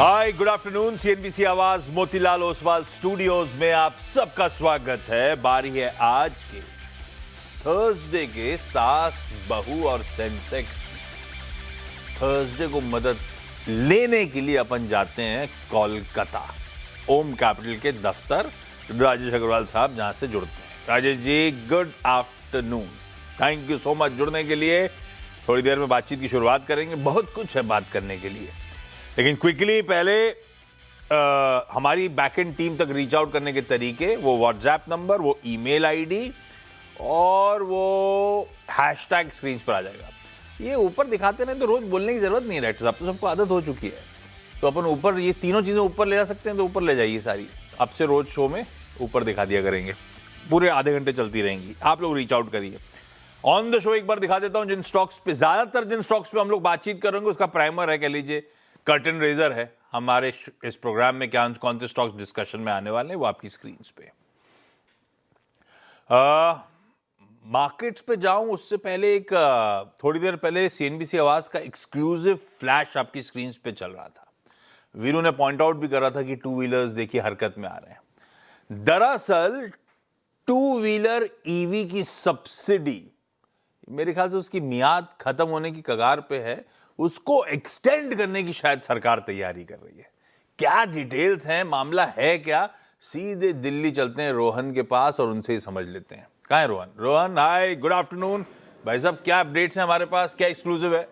Hi good afternoon. CNBC आवाज Motilal Oswal studios में आप सबका स्वागत है। बारी है आज के थर्सडे के सास बहू और सेंसेक्स। थर्सडे को मदद लेने के लिए अपन जाते हैं कोलकाता, ओम कैपिटल के दफ्तर, राजेश अग्रवाल साहब जहां से जुड़ते हैं। Rajesh ji good afternoon, thank you so much जुड़ने के लिए। थोड़ी देर में बातचीत की शुरुआत करेंगे, बहुत कुछ है बात करने के लिए, लेकिन क्विकली पहले हमारी बैकएंड टीम तक रीच आउट करने के तरीके, वो व्हाट्सएप नंबर, वो ईमेल आईडी और वो हैशटैग स्क्रीन पर आ जाएगा। ये ऊपर दिखाते रहे तो रोज बोलने की जरूरत नहीं है डायरेक्टर साहब, तो सबको आदत हो चुकी है। तो अपन ऊपर ये तीनों चीजें ऊपर ले जा सकते हैं, तो ऊपर ले जाइए सारी। अब से रोज शो में ऊपर दिखा दिया करेंगे, पूरे आधे घंटे चलती रहेंगी। आप लोग रीच आउट करिए। ऑन द शो एक बार दिखा देता हूं जिन स्टॉक्स पे, ज्यादातर जिन स्टॉक्स पे हम लोग बातचीत करेंगे उसका प्राइमर है, कह लीजिए कर्टन रेजर है हमारे इस प्रोग्राम में। क्या कौन से स्टॉक्स डिस्कशन में आने वाले हैं वो आपकी स्क्रीन पे। मार्केट्स पे जाऊं उससे पहले एक थोड़ी देर पहले सीएनबीसी आवाज का एक्सक्लूसिव फ्लैश आपकी स्क्रीन पे चल रहा था। वीरू ने पॉइंट आउट भी कर रहा था कि टू व्हीलर्स देखिए हरकत में आ रहे हैं। दरअसल टू व्हीलर ईवी की सब्सिडी, मेरे ख्याल से उसकी मियाद खत्म होने की कगार पे है, उसको एक्सटेंड करने की शायद सरकार तैयारी कर रही है। क्या डिटेल्स हैं, मामला है क्या, सीधे दिल्ली चलते हैं रोहन के पास और उनसे ही समझ लेते हैं। कहाँ है रोहन? रोहन हाय, गुड आफ्टरनून भाई साहब, क्या अपडेट्स हैं हमारे पास, क्या एक्सक्लूसिव है?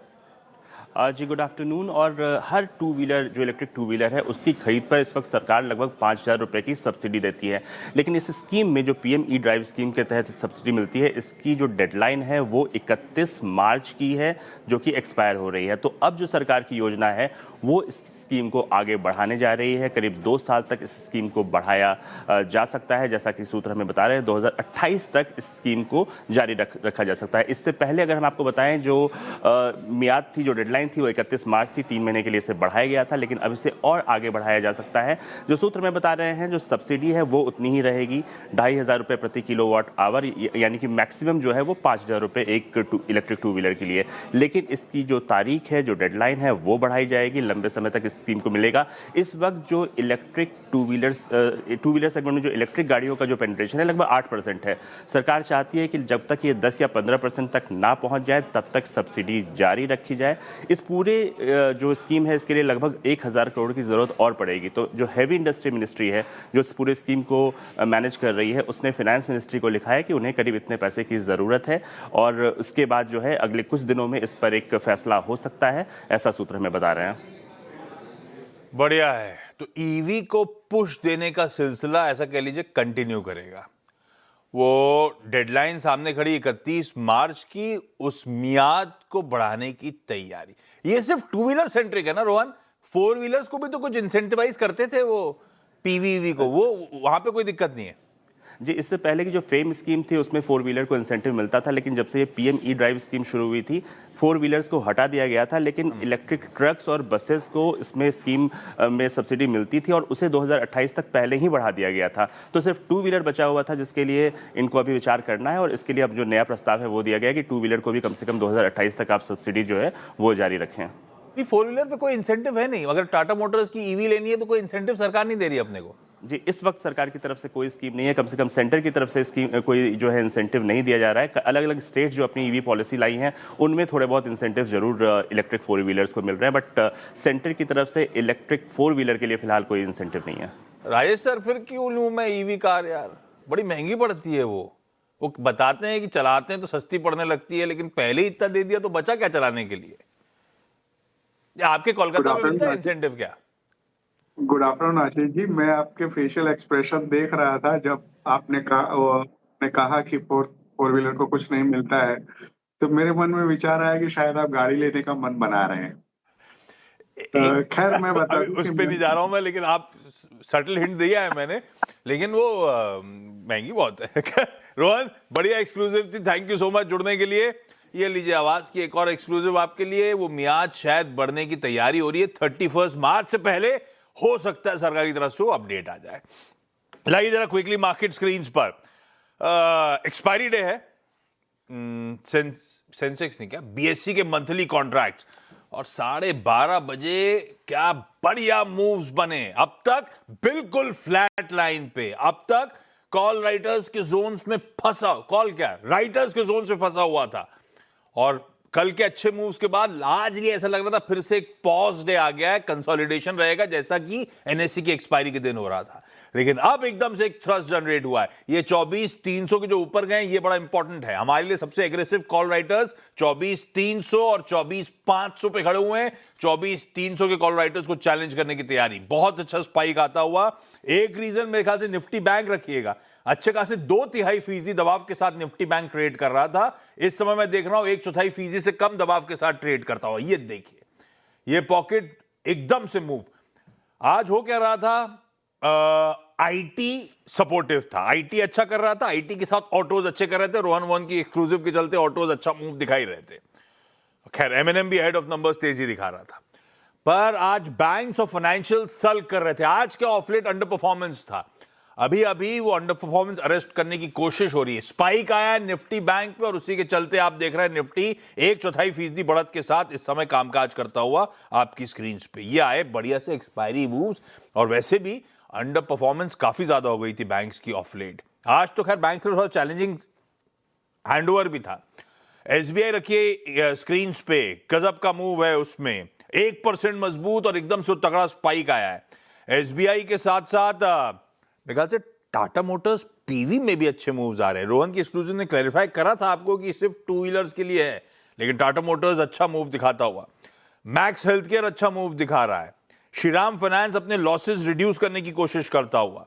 जी गुड आफ्टरनून। और हर टू व्हीलर जो इलेक्ट्रिक टू व्हीलर है उसकी खरीद पर इस वक्त सरकार लगभग 5,000 रुपये की सब्सिडी देती है। लेकिन इस स्कीम में जो पीएम ई ड्राइव स्कीम के तहत सब्सिडी मिलती है, इसकी जो डेडलाइन है वो 31 मार्च की है, जो कि एक्सपायर हो रही है। तो अब जो सरकार की योजना है वो इस स्कीम को आगे बढ़ाने जा रही है। करीब 2 साल तक इस स्कीम को बढ़ाया जा सकता है, जैसा कि सूत्र हमें बता रहे हैं 2028 तक इस स्कीम को जारी रखा जा सकता है। इससे पहले अगर हम आपको बताएं, जो मियाद थी, जो डेडलाइन थी वो 31 मार्च थी, 3 महीने के लिए इसे बढ़ाया गया था, लेकिन अब इसे और आगे बढ़ाया जा सकता है। जो सूत्र में बता रहे हैं, जो सब्सिडी है वो उतनी ही रहेगी, 2,500 रुपये प्रति किलोवाट आवर, यानी कि मैक्सिमम जो है वो 5,000 रुपये एक इलेक्ट्रिक टू व्हीलर के लिए। लेकिन इसकी जो तारीख है, जो डेडलाइन है वो बढ़ाई जाएगी, लंबे समय तक इस स्कीम को मिलेगा। इस वक्त जो इलेक्ट्रिक टू व्हीलर सेगमेंट में जो इलेक्ट्रिक गाड़ियों का जो पेनिट्रेशन है लगभग 8% है। सरकार चाहती है कि जब तक ये 10 या 15% तक ना पहुंच जाए तब तक सब्सिडी जारी रखी जाए। इस पूरे जो स्कीम है इसके लिए लगभग 1,000 करोड़ की जरूरत और पड़ेगी। तो जो हैवी इंडस्ट्री मिनिस्ट्री है जो इस पूरे स्कीम को मैनेज कर रही है, उसने फाइनेंस मिनिस्ट्री को लिखा है कि उन्हें करीब इतने पैसे की जरूरत है, और उसके बाद जो है अगले कुछ दिनों में इस पर एक फैसला हो सकता है, ऐसा सूत्र हमें बता रहे हैं। बढ़िया है। तो ईवी को पुश देने का सिलसिला ऐसा कह लीजिए कंटिन्यू करेगा। वो डेडलाइन सामने खड़ी 31 मार्च की, उस मियाद को बढ़ाने की तैयारी। ये सिर्फ टू व्हीलर सेंट्रिक है ना रोहन? फोर व्हीलर्स को भी तो कुछ इंसेंटिवाइज करते थे वो पीवीवी को, वो वहां पे कोई दिक्कत नहीं है जी। इससे पहले की जो फेम स्कीम थी उसमें 4 व्हीलर को इंसेंटिव मिलता था, लेकिन जब से ये पीएम ई ड्राइव स्कीम शुरू हुई थी 4 व्हीलर्स को हटा दिया गया था, लेकिन इलेक्ट्रिक ट्रक्स और बसेस को इसमें स्कीम में सब्सिडी मिलती थी, और उसे 2028 तक पहले ही बढ़ा दिया गया था। तो सिर्फ टू व्हीलर बचा हुआ था, जिसके लिए इनको अभी विचार करना है, और इसके लिए अब जो नया प्रस्ताव है वो दिया गया कि टू व्हीलर को भी कम से कम 2028 तक आप सब्सिडी जो है वो जारी रखें। फोर व्हीलर पे कोई इंसेंटिव है नहीं। अगर टाटा मोटर्स की ईवी लेनी है तो कोई इंसेंटिव सरकार नहीं दे रही अपने को। जी, इस वक्त सरकार की तरफ से कोई स्कीम नहीं है, कम से कम सेंटर की तरफ से स्कीम कोई जो है इंसेंटिव नहीं दिया जा रहा है। अलग अलग स्टेट जो अपनी ईवी पॉलिसी लाई हैं उनमें थोड़े बहुत इंसेंटिव जरूर इलेक्ट्रिक 4 व्हीलर्स को मिल रहे हैं, बट सेंटर की तरफ से इलेक्ट्रिक 4 व्हीलर के लिए फिलहाल कोई इंसेंटिव नहीं है। राजेश सर, फिर क्यों लूं मैं ईवी कार यार? बड़ी महंगी पड़ती है वो बताते हैं कि चलाते हैं तो सस्ती पड़ने लगती है, लेकिन पहले ही इतना दे दिया तो बचा क्या चलाने के लिए? आपके कोलकाता में मिलता है इंसेंटिव क्या? गुड आफ्टरनून आशीष जी, मैं आपके फेशियल एक्सप्रेशन देख रहा था जब आपने कहा कि फोर व्हीलर को कुछ नहीं मिलता है, तो मेरे मन में विचार आया कि शायद आप गाड़ी लेने का मन बना रहे हैं। खैर मैं बता दूं, उस पे नहीं जा रहा हूं मैं, लेकिन आप सटल हिंट दिया है मैंने, लेकिन वो महंगी बहुत है। रोहन बढ़िया एक्सक्लूसिव थी, थैंक यू सो मच जुड़ने के लिए। ये लीजिए आवाज की एक और एक्सक्लूसिव आपके लिए। वो मियाद शायद बढ़ने की तैयारी हो रही है, 31 मार्च से पहले हो सकता है सरकार की तरफ से अपडेट आ जाए। लाइए जरा क्विकली मार्केट स्क्रीन्स पर। एक्सपायरी डे है, सेंसेक्स नहीं क्या, बीएससी के मंथली कॉन्ट्रैक्ट और 12:30 बजे क्या बढ़िया मूव्स बने। अब तक बिल्कुल फ्लैट लाइन पे, अब तक कॉल राइटर्स के जोन्स में फंसा, कॉल क्या राइटर्स के जोन्स में फंसा हुआ था। और कल के अच्छे मूव्स के बाद आज भी ऐसा लग रहा था फिर से एक पॉज डे आ गया है, कंसोलिडेशन रहेगा जैसा कि एनएससी की एक्सपायरी के दिन हो रहा था। लेकिन अब एकदम से एक थ्रस्ट जनरेट हुआ है। ये 24,300 के जो ऊपर गए ये बड़ा इंपॉर्टेंट है हमारे लिए। सबसे एग्रेसिव कॉल राइटर्स 24,300 और 24,500 पे खड़े हुए हैं। 24,300 के कॉल राइटर्स को चैलेंज करने की तैयारी। बहुत अच्छा स्पाइक आता हुआ। एक रीजन मेरे ख्याल से निफ्टी बैंक रखिएगा, अच्छे खासे 2/3% दबाव के साथ निफ्टी बैंक ट्रेड कर रहा था। इस समय मैं देख रहा हूं 1/4% से कम दबाव के साथ ट्रेड करता हुआ। ये देखिए, ये पॉकेट एकदम से मूव। आज हो क्या रहा था, आईटी सपोर्टिव था, आईटी अच्छा कर रहा था, आईटी के साथ ऑटोज अच्छे कर रहे थे। रोहन वन की एक्सक्लूसिव के चलते ऑटोज अच्छा मूव दिखाई रहे थे। खैर एमएनएम भी हेड ऑफ नंबर्स तेजी दिखा रहा था। पर आज बैंक्स और फाइनेंशियल सल्क कर रहे थे। आज क्या ऑफलेट अंडर परफॉर्मेंस था। अभी अभी वो अंडर परफॉर्मेंस अरेस्ट करने की कोशिश हो रही है। स्पाइक आया है निफ्टी बैंक पे और उसी के चलते आप देख रहे हैं निफ्टी 1/4% बढ़त के साथ इस समय कामकाज करता हुआ आपकी स्क्रीन पे। ये आए बढ़िया से एक्सपायरी मूव्स। और वैसे भी अंडर परफॉर्मेंस काफी ज्यादा हो गई थी बैंक्स की ऑफ लेट। आज तो खैर बैंक से थोड़ा चैलेंजिंग हैंडओवर भी था। एसबीआई रखिए स्क्रीन पे, गजब का मूव है उसमें, 1% मजबूत और एकदम से तगड़ा स्पाइक आया है। एसबीआई के साथ साथ मेरे ख्याल से टाटा मोटर्स पीवी में भी अच्छे मूव्स आ रहे हैं। रोहन की एक्सक्लूसिव ने क्लैरिफाई करा था आपको कि सिर्फ टू व्हीलर्स के लिए है, लेकिन टाटा मोटर्स अच्छा मूव दिखाता हुआ। मैक्स हेल्थ केयर अच्छा मूव दिखा रहा है। श्रीराम फाइनेंस अपने लॉसेस रिड्यूस करने की कोशिश करता हुआ।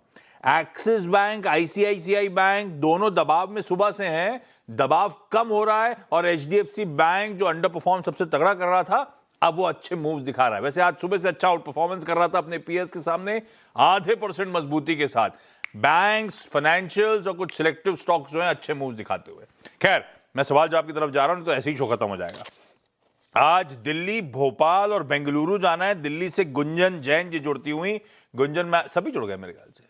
एक्सिस बैंक, आईसीआईसीआई बैंक दोनों दबाव में सुबह से हैं, दबाव कम हो रहा है। और एचडीएफसी बैंक जो अंडर परफॉर्म सबसे तगड़ा कर रहा था, अब वो अच्छे मूव्स दिखा रहा है। वैसे आज सुबह से अच्छा आउट परफॉर्मेंस कर रहा था अपने पीएस के सामने, 0.5% मजबूती के साथ। बैंक्स, फाइनेंशियल्स और कुछ सिलेक्टिव स्टॉक्स जो हैं अच्छे मूव्स दिखाते हुए। खैर मैं सवाल जवाब की तरफ जा रहा हूं, तो ऐसे ही शो खत्म हो जाएगा। आज दिल्ली, भोपाल और बेंगलुरु जाना है। दिल्ली से गुंजन जैन जी जुड़ती हुई। गुंजन मैम सभी जुड़ गए मेरे ख्याल से।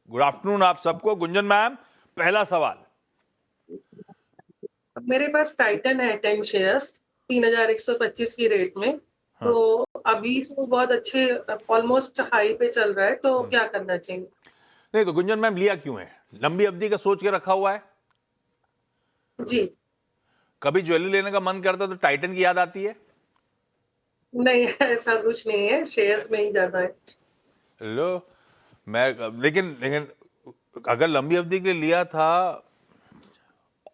गुड आफ्टरनून आप सबको। गुंजन मैम, पहला सवाल। मेरे पास टाइटन है 10 शेयर्स 3,125 की रेट में। हाँ। तो अभी तो बहुत अच्छे ऑलमोस्ट हाई पे चल रहा है, तो क्या करना चाहिए? नहीं तो गुंजन मैम लिया क्यों है? लंबी अवधि का सोच के रखा हुआ है? जी कभी ज्वेलरी लेने का मन करता है तो टाइटन की याद आती है? नहीं, ऐसा कुछ नहीं है, शेयर्स में ही ज्यादा है। लो मैं लेकिन अगर लंबी अवधि के लिए लिया था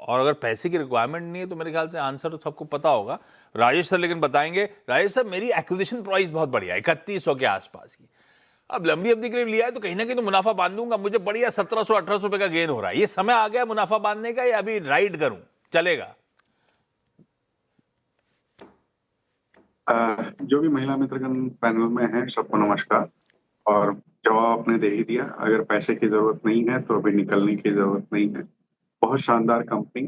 और अगर पैसे की रिक्वायरमेंट नहीं है तो मेरे ख्याल से आंसर तो सबको पता होगा। राजेश सर लेकिन बताएंगे। राजेश सर, मेरी एक्विजिशन प्राइस बहुत बढ़िया है, 3100 के आसपास की। अब लंबी अवधि के लिए लिया है तो कहीं ना कहीं तो मुनाफा बांधूंगा। मुझे बढ़िया 1700-1800 रुपए का गेन हो रहा है। ये समय आ गया मुनाफा बांधने का या अभी राइड करूं? चलेगा? जो भी महिला मित्रगण पैनल में है सबको नमस्कार। और जवाब आपने दे ही दिया, अगर पैसे की जरूरत नहीं है तो अभी निकलने की जरूरत नहीं है। बहुत शानदार कंपनी,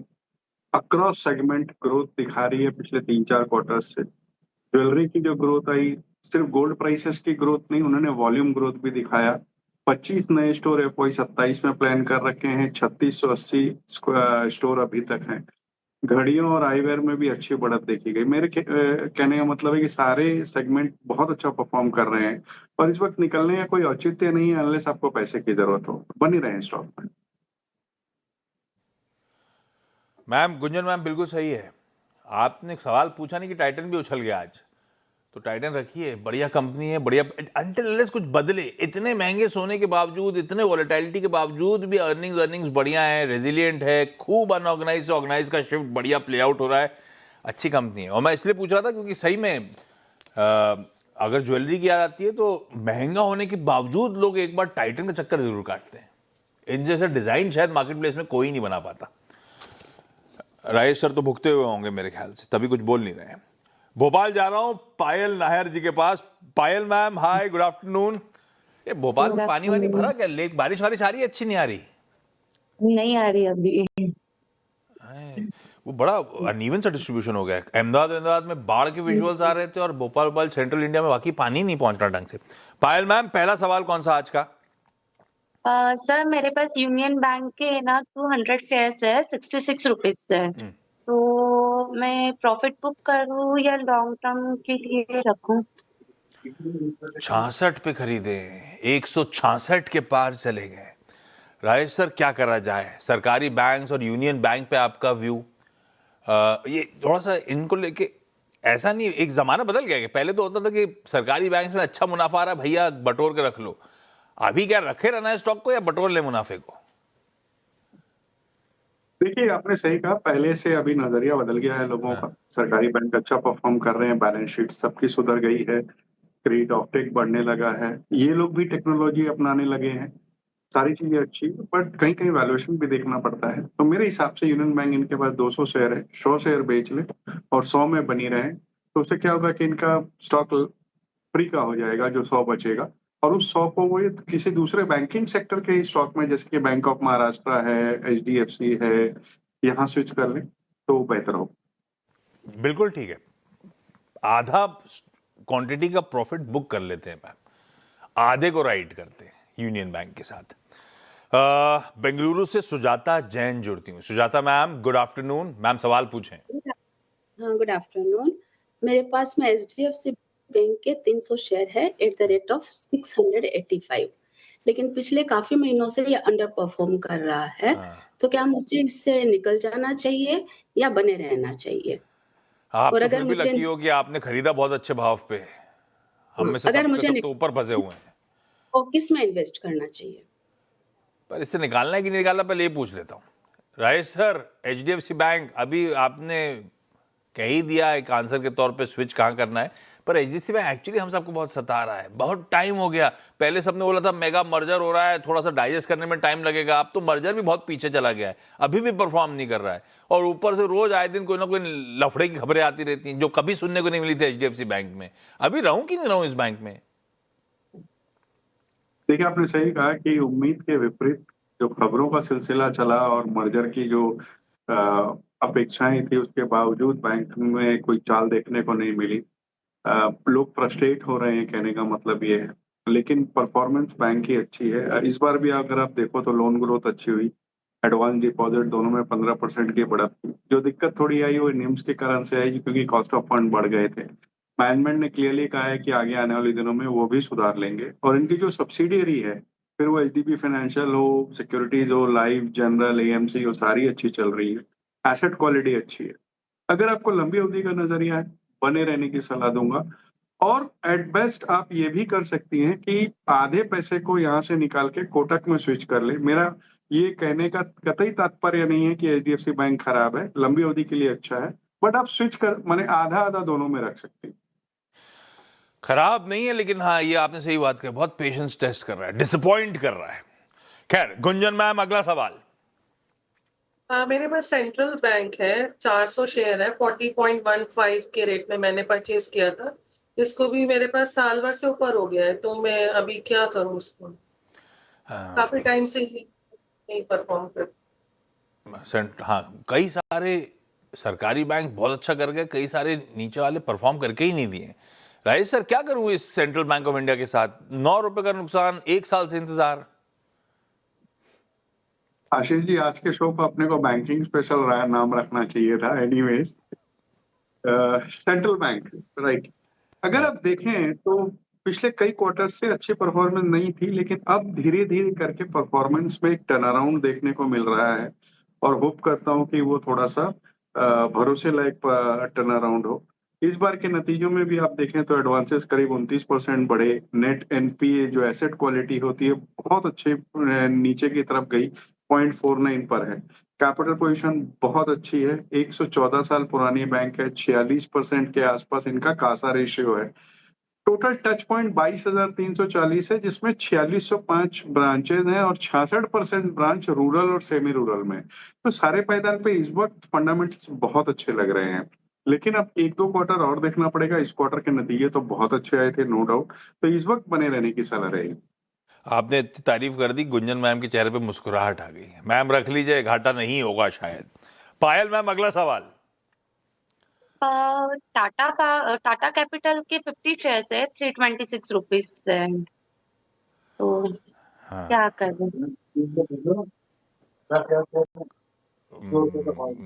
अक्रॉस सेगमेंट ग्रोथ दिखा रही है पिछले 3-4 क्वार्टर्स से। ज्वेलरी की जो ग्रोथ आई, सिर्फ गोल्ड प्राइसेस की ग्रोथ नहीं, उन्होंने वॉल्यूम ग्रोथ भी दिखाया। 25 नए स्टोर FY 27 में प्लान कर रखे हैं, 3680 स्टोर अभी तक हैं। घड़ियों और आईवेयर में भी अच्छी बढ़त देखी गई। मेरे कहने का मतलब है कि सारे सेगमेंट बहुत अच्छा परफॉर्म कर रहे हैं और इस वक्त निकलने का कोई औचित्य नहीं है अनलेस आपको पैसे की जरूरत हो। बनी रहे स्टॉक में। मैम, गुंजन मैम बिल्कुल सही है। आपने सवाल पूछा नहीं कि टाइटन भी उछल गया आज, तो टाइटन रखिए, बढ़िया कंपनी है, बढ़िया। अनटिल अनलेस कुछ बदले, इतने महंगे सोने के बावजूद, इतने वॉलेटिलिटी के बावजूद भी अर्निंग्स बढ़िया है, रेजिलिएंट है, खूब अनऑर्गेनाइज से ऑर्गेनाइज का शिफ्ट बढ़िया प्ले आउट हो रहा है, अच्छी कंपनी है। और मैं इसलिए पूछ रहा था क्योंकि सही में अगर ज्वेलरी की याद आती है तो महंगा होने के बावजूद लोग एक बार टाइटन का चक्कर जरूर काटते हैं। इन जैसे डिजाइन शायद मार्केट प्लेस में कोई नहीं बना पाता। राजेश सर तो भुगते हुए होंगे मेरे ख्याल से, तभी कुछ बोल नहीं रहे हैं। भोपाल जा रहा हूं पायल नायर जी के पास। पायल मैम, हाय, गुड आफ्टरनून। ये भोपाल में पानी वानी भरा क्या? लेक बारिश वारिश आ रही है? अच्छी नहीं आ रही? नहीं आ रही अभी। वो बड़ा अनइवन सा डिस्ट्रीब्यूशन हो गया है। अहमदाबाद में बाढ़ के विजुअल्स आ रहे थे और भोपाल सेंट्रल इंडिया में वाकई पानी नहीं पहुंच रहा ढंग से। पायल मैम, पहला सवाल कौन सा आज का? सर मेरे पास यूनियन बैंक के ना 200 शेयर्स है, 66 रुपीज से। तो मैं प्रॉफिट बुक करूँ या लॉन्ग टर्म के लिए रखूँ? 66 पे खरीदे, 166 के पार चले गए। राजेश सर, क्या करा जाए? सरकारी बैंक्स और यूनियन बैंक पे आपका व्यू? ये थोड़ा सा इनको लेके, ऐसा नहीं, एक जमाना बदल गया कि पहले तो होता था कि सरकारी बैंक्स में अच्छा मुनाफा आ रहा है, भैया बटोर के रख लो। अभी क्या रखे रहना है स्टॉक को या बटोर ले मुनाफे को? देखिए, आपने सही कहा, पहले से अभी नजरिया बदल गया है लोगों का। सरकारी बैंक अच्छा परफॉर्म कर रहे हैं, बैलेंस शीट सबकी सुधर गई है, क्रेडिट ऑफटेक बढ़ने लगा है, ये लोग भी टेक्नोलॉजी अपनाने लगे हैं, सारी चीजें अच्छी, बट कहीं कहीं वैल्यूएशन भी देखना पड़ता है। तो मेरे हिसाब से यूनियन बैंक, इनके पास 200 शेयर है, 100 शेयर बेच ले और 100 में बनी रहे, तो उससे क्या होगा कि इनका स्टॉक फ्री का हो जाएगा, जो 100 बचेगा, और उस 100 को वो किसी दूसरे बैंकिंग सेक्टर के ही स्टॉक में, जैसे कि बैंक ऑफ महाराष्ट्र है, एचडीएफसी है, यहाँ स्विच कर ले तो बेहतर हो। बिल्कुल ठीक है, आधा क्वांटिटी का प्रॉफिट बुक कर लेते हैं मैम, आधे को राइट करते हैं यूनियन बैंक के साथ। बेंगलुरु से सुजाता जैन जुड़ती हूँ। Sujata ma'am, good afternoon. Ma'am, सवाल पूछें। हाँ, गुड आफ्टरनून। मेरे पास में एचडीएफसी बैंक के 300 शेयर है एट द रेट ऑफ 685, लेकिन पिछले काफी महीनों से ये अंडर परफॉर्म कर रहा है। तो क्या मुझे इससे निकल जाना चाहिए या बने रहना चाहिए? आप और तो अगर फिर भी मुझे लकी हो कि आपने खरीदा बहुत अच्छे भाव पे। हम में से अगर सब मुझे सब तो ऊपर फंसे हुए हैं। तो किस में इन्वेस्ट करना चाहिए? पर इससे निकालना है कि नहीं निकालना, पहले ये पूछ लेता हूँ। राजेश सर, एचडीएफसी बैंक, अभी आपने कह ही दिया एक आंसर के तौर पे स्विच कहाँ करना है, पर एचडीएफसी बैंक एक्चुअली हम सबको बहुत सता रहा है। बहुत टाइम हो गया, पहले सबने बोला था मेगा मर्जर हो रहा है, थोड़ा सा डाइजेस्ट करने में टाइम लगेगा, अब तो मर्जर भी बहुत पीछे चला गया है, अभी भी परफॉर्म नहीं कर रहा है, और ऊपर से रोज आए दिन कोई ना कोई लफड़े की खबरें आती रहती हैं जो कभी सुनने को नहीं मिली थी एचडीएफसी बैंक में। अभी रहूं कि नहीं रहूं इस बैंक में? देखिए, आपने सही कहा कि उम्मीद के विपरीत जो खबरों का सिलसिला चला और मर्जर की जो अपेक्षाएं थी, उसके बावजूद बैंक में कोई चाल देखने को नहीं मिली। लोग फ्रस्ट्रेट हो रहे हैं, कहने का मतलब ये है, लेकिन परफॉर्मेंस बैंक की अच्छी है। इस बार भी अगर आप देखो तो लोन ग्रोथ अच्छी हुई, एडवांस डिपॉजिट दोनों में 15% की बढ़त थी। जो दिक्कत थोड़ी आई वो निम्स के कारण से आई, क्योंकि कॉस्ट ऑफ फंड बढ़ गए थे। मैनेजमेंट ने क्लियरली कहा है कि आगे आने वाले दिनों में वो भी सुधार लेंगे, और इनकी जो सब्सिडियरी है, फिर वो एचडीबी फाइनेंशियल हो, सिक्योरिटीज हो, लाइफ, जनरल, एएमसी हो, सारी अच्छी चल रही है, एसेट क्वालिटी अच्छी है। अगर आपको लंबी अवधि का नजरिया है, बने रहने की सलाह दूंगा। और एट बेस्ट आप ये भी कर सकती हैं कि आधे पैसे को यहाँ से निकाल के कोटक में स्विच कर ले। मेरा ये कहने का कतई तात्पर्य नहीं है कि एचडीएफसी बैंक खराब है, लंबी अवधि के लिए अच्छा है, बट आप स्विच कर, माने आधा आधा दोनों में रख सकती हैं। खराब नहीं है, लेकिन हाँ, ये आपने सही बात कही, बहुत पेशेंस टेस्ट कर रहा है, डिसअपॉइंट कर रहा है। खैर, गुंजन मैम, अगला सवाल। मेरे पास सेंट्रल बैंक है, 400 शेयर है, 40.15 के रेट में मैंने परचेज किया था। इसको भी मेरे पास साल भर से ऊपर हो गया है, तो मैं अभी क्या करूं इसको? काफी टाइम से ही नहीं परफॉर्म कर। हाँ, कई सारे सरकारी बैंक बहुत अच्छा कर गए, कई सारे नीचे वाले परफॉर्म करके ही नहीं दिए। राजेश सर, क्या करूं इस सेंट्रल बैंक ऑफ इंडिया के साथ? 9 रुपए का नुकसान, 1 साल से इंतजार। आशीष जी, आज के शो को अपने को बैंकिंग स्पेशल नाम रखना चाहिए था। Anyways, central bank, right. अगर आप देखें तो पिछले कई क्वार्टर से अच्छी परफॉर्मेंस नहीं थी, लेकिन अब धीरे धीरे करके परफॉर्मेंस में एक टर्न अराउंड देखने को मिल रहा है, और होप करता हूं कि वो थोड़ा सा भरोसे लायक टर्न अराउंड हो। इस बार के नतीजों में भी आप देखें तो एडवांसेस करीब 29% बढ़े, नेट एनपीए जो एसेट क्वालिटी होती है बहुत अच्छे नीचे की तरफ गई, 0.49 पर है। कैपिटल पोजीशन बहुत अच्छी है, 114 साल पुरानी बैंक है, 46% के आसपास इनका कासा रेशियो है। टोटल टच पॉइंट 22,340 है, जिसमें 4605 ब्रांचेज हैं और 66% ब्रांच रूरल और सेमी रूरल में। तो सारे पायदान पे इस वक्त फंडामेंटल्स बहुत अच्छे लग रहे हैं, लेकिन अब 1-2 क्वार्टर और देखना पड़ेगा। इस क्वार्टर के नतीजे तो बहुत अच्छे आए थे, नो डाउट, तो इस वक्त बने रहने की सलाह रहेगी। आपने इतनी तारीफ कर दी, गुंजन मैम के चेहरे पे मुस्कुराहट आ गई। मैम, रख लीजिए, घाटा नहीं होगा शायद। पायल मैम, अगला सवाल। टाटा कैपिटल के 50 शेयर्स है, 326 रुपीज है, तो क्या करूं?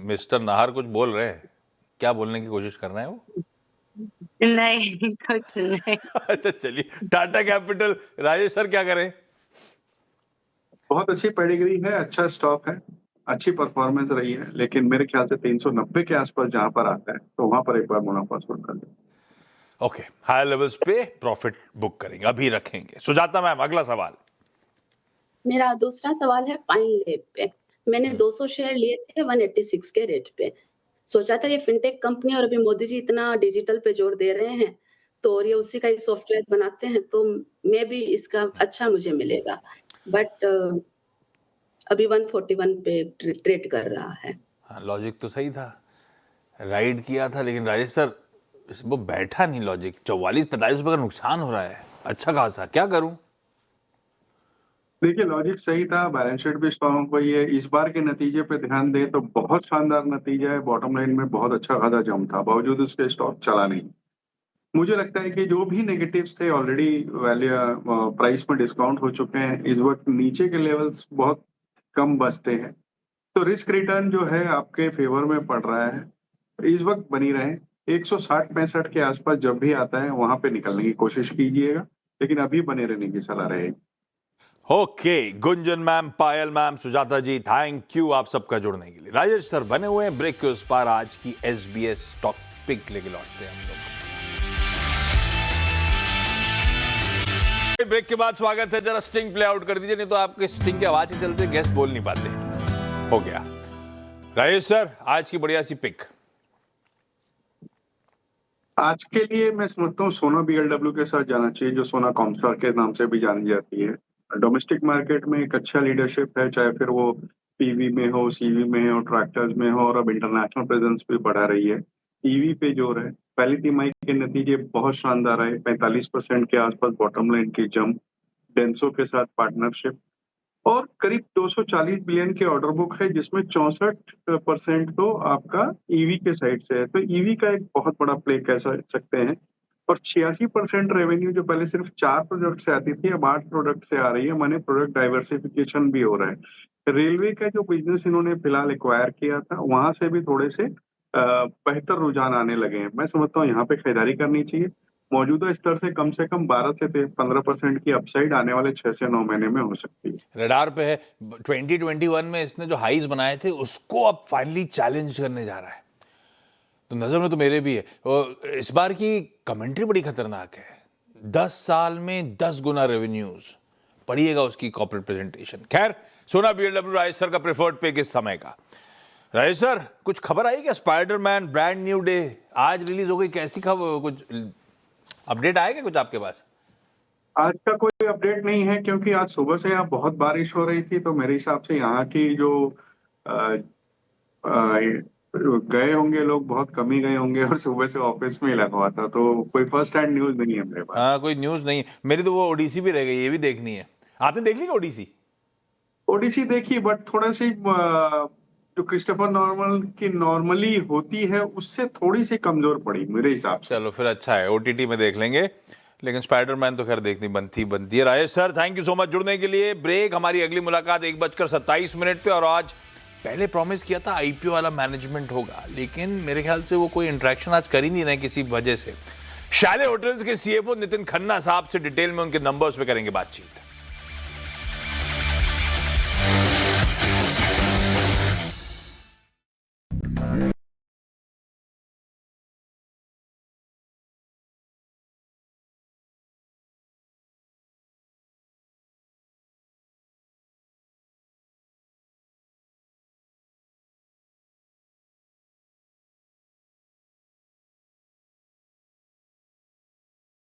मिस्टर नाहर कुछ बोल रहे हैं? क्या बोलने की कोशिश कर रहे हैं वो? नहीं कुछ नहीं। अच्छा चलिए, टाटा कैपिटल, राजेश सर क्या करें? बहुत अच्छी पेडिग्री है, अच्छा स्टॉक है, अच्छी परफॉर्मेंस रही है, लेकिन मेरे ख्याल से 390 के आसपास जहां पर आता है तो वहां पर एक बार मुनाफा शुरू कर दें। ओके, हायर लेवल्स पे प्रॉफिट बुक करेंगे, अभी रखेंगे। सुजाता मैम, अगला सवाल। मेरा दूसरा सवाल है पाइन लैब पे। मैंने 200 शेयर लिए थे 186 के रेट पे। सोचा था ये फिनटेक कंपनी और अभी मोदी जी इतना डिजिटल पे जोर दे रहे हैं तो और ये उसी का ही सॉफ्टवेयर बनाते हैं तो मैं भी इसका अच्छा मुझे मिलेगा, बट अभी 141 पे ट्रेड कर रहा है। हाँ, लॉजिक तो सही था, राइड किया था, लेकिन राजेश सर वो बैठा नहीं लॉजिक। 44-45 रुपए का नुकसान हो रहा है, अच्छा खासा, क्या करूं? देखिए, लॉजिक सही था, बैलेंस शीट भी स्ट्रॉन्ग हुई है। इस बार के नतीजे पे ध्यान दें तो बहुत शानदार नतीजा है, बॉटम लाइन में बहुत अच्छा खासा जंप था, बावजूद उसके स्टॉक चला नहीं। मुझे लगता है कि जो भी नेगेटिव्स थे ऑलरेडी वैल्यू प्राइस में डिस्काउंट हो चुके हैं। इस वक्त नीचे के लेवल्स बहुत कम बचते हैं, तो रिस्क रिटर्न जो है आपके फेवर में पड़ रहा है। इस वक्त बनी रहे 160-65 के आसपास जब भी आता है वहां पे निकलने की कोशिश कीजिएगा, लेकिन अभी बने रहने की सलाह रहेगी। Okay, Gunjan ma'am, Payal ma'am, Sujata ji, thank you आप सबका जुड़ने के लिए। राजेश सर बने हुए हैं ब्रेक के उस पार। आज की एसबीएस स्टॉक पिक लेके लौटते हैं हम लोग। ब्रेक के बाद स्वागत है। जरा स्टिंग प्ले आउट कर दीजिए, नहीं तो आपके स्टिंग की आवाज के चलते गेस्ट बोल नहीं पाते। हो गया। राजेश सर, आज की बढ़िया सी पिक। आज के लिए मैं समझता हूँ सोना बीएलडब्ल्यू के साथ जाना चाहिए, जो सोना कॉमस्टार के नाम से भी जानी जाती है। डोमेस्टिक मार्केट में एक अच्छा लीडरशिप है, चाहे फिर वो पीवी में हो, सीवी में हो, ट्रैक्टर्स में हो, और अब इंटरनेशनल प्रेजेंस भी बढ़ा रही है। ईवी पे जोर है। पहली तिमाही के नतीजे बहुत शानदार आए, 45% के आसपास बॉटम लाइन की जंप, डेंसो के साथ पार्टनरशिप, और करीब 240 बिलियन के ऑर्डर बुक है, जिसमें 64% तो आपका ईवी के साइड से है। तो ईवी का एक बहुत बड़ा प्ले कह सकते हैं। और 86% रेवेन्यू जो पहले सिर्फ 4 प्रोडक्ट से आती थी, अब 8 प्रोडक्ट से आ रही है, माने प्रोडक्ट डाइवर्सिफिकेशन भी हो रहा है। रेलवे का जो बिजनेस इन्होंने फिलहाल एक्वायर किया था, वहां से भी थोड़े से बेहतर रुझान आने लगे हैं। मैं समझता हूँ यहाँ पे खरीदारी करनी चाहिए। मौजूदा स्तर से कम 12 से 15% की अपसाइड आने वाले 6 से 9 महीने में हो सकती है। रडार पे है। 2021 में इसने जो हाईज बनाए थे उसको अब फाइनली चैलेंज करने जा रहा है, तो नजर में तो मेरे भी है। और इस बार की कमेंट्री बड़ी खतरनाक है। 10 साल में 10 गुना रेवेन्यूज, पढ़िएगा उसकी कॉर्पोरेट प्रेजेंटेशन। खैर, सोना बीएलडब्ल्यू राजेश सर का प्रेफर्ड पे किस समय का। राजेश सर, कुछ खबर आई क्या? स्पाइडरमैन ब्रांड न्यू डे आज रिलीज हो गई, कैसी खबर, कुछ अपडेट आएगा कुछ आपके पास? आज का कोई अपडेट नहीं है, क्योंकि आज सुबह से यहाँ बहुत बारिश हो रही थी, तो मेरे हिसाब से यहाँ की जो गए होंगे लोग बहुत कम ही गए होंगे, और सुबह से ऑफिस में ही लगा हुआ था, तो कोई फर्स्ट हैंड न्यूज नहीं है मेरे पास। हाँ, कोई न्यूज नहीं है मेरी तो। वो ओडीसी भी रह गई, ये भी देखनी है। आपने देख ली क्या ओडीसी? ओडीसी देखी, बट थोड़ा सी जो क्रिस्टोफर नॉर्मल की नॉर्मली होती है उससे थोड़ी सी कमजोर पड़ी मेरे हिसाब से। चलो फिर अच्छा है, ओटीटी में देख लेंगे, लेकिन स्पाइडरमैन तो खैर देखनी बनती है। Rajesh sir, thank you so much जुड़ने के लिए। ब्रेक, हमारी अगली मुलाकात 1:27 पे। और आज पहले प्रॉमिस किया था आईपीओ वाला मैनेजमेंट होगा, लेकिन मेरे ख्याल से वो कोई इंटरेक्शन आज कर ही नहीं रहे किसी वजह से। शैले होटल्स के सीएफओ नितिन खन्ना साहब से डिटेल में उनके नंबर्स पे करेंगे बातचीत।